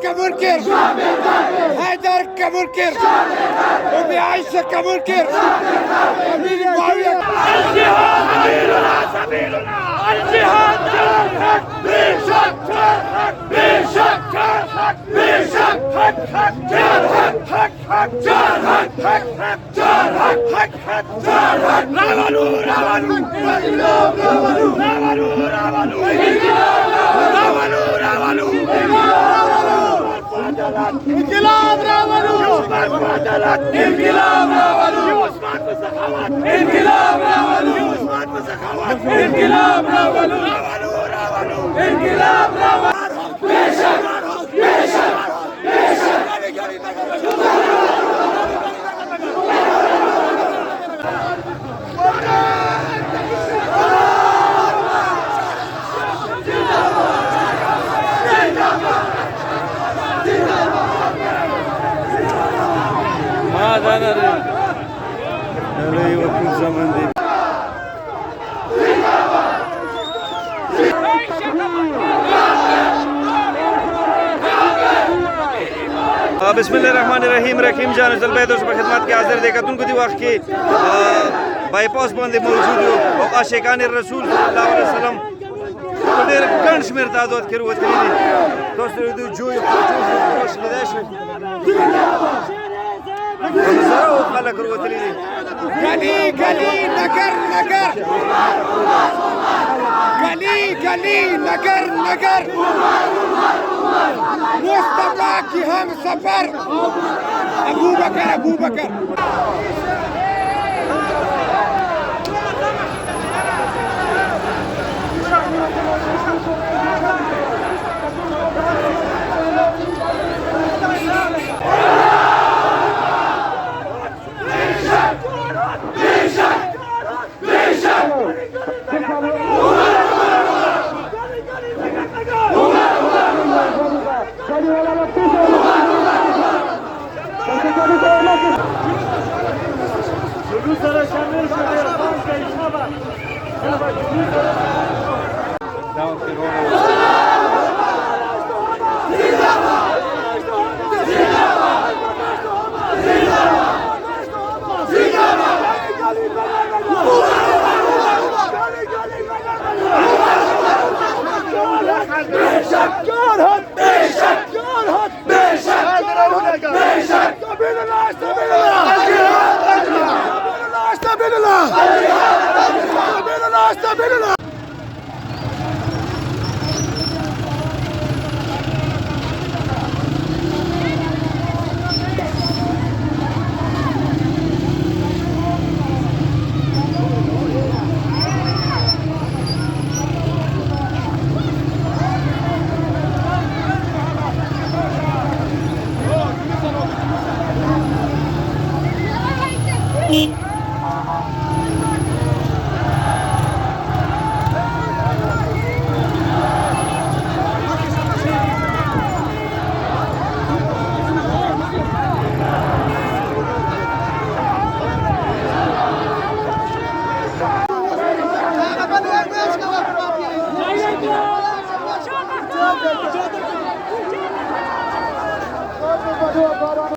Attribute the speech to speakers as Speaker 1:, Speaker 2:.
Speaker 1: كمنكر، حيدر كمنكر، أبي عائشة كمنكر، أمير معاوية.
Speaker 2: الجهاد سبيلنا سبيلنا، الجهاد جرحك بشك جرحك بشك جرحك بشك حك حك جرحك حك حك جرحك حك حك جرحك حك حك جرحك. راولوا راولوا انقلاب راولوا راولوا راولوا انقلاب راولوا راولوا انقلاب راولوا انقلاب راولوا عثمان بالسخاوات انقلاب راولوا عثمان بالسخاوات انقلاب راولوا راولوا راولوا انقلاب راولوا بشك بشك بشك.
Speaker 3: ماذا نريد؟ نريد وكل زمن دي. بسم الله الرحمن الرحیم. رحیم جان زل بیت اوس په خدمت کې حاضر دی. کتونکو دی وخت کې بایپاس باندې موجود یو او عاشقان رسول صلی الله علیه وسلم په ډېر ګڼ شمېر تعداد کې وروتلي دي. تاسو د جوی خوش لیدای شئ. زرو خلک وروتلي دي.
Speaker 1: گلی گلی نگر نگر، گلی گلی نگر نگر، مصطفیٰ کی ہم سفر، ابو بکر ابو بکر.
Speaker 2: استبدل الله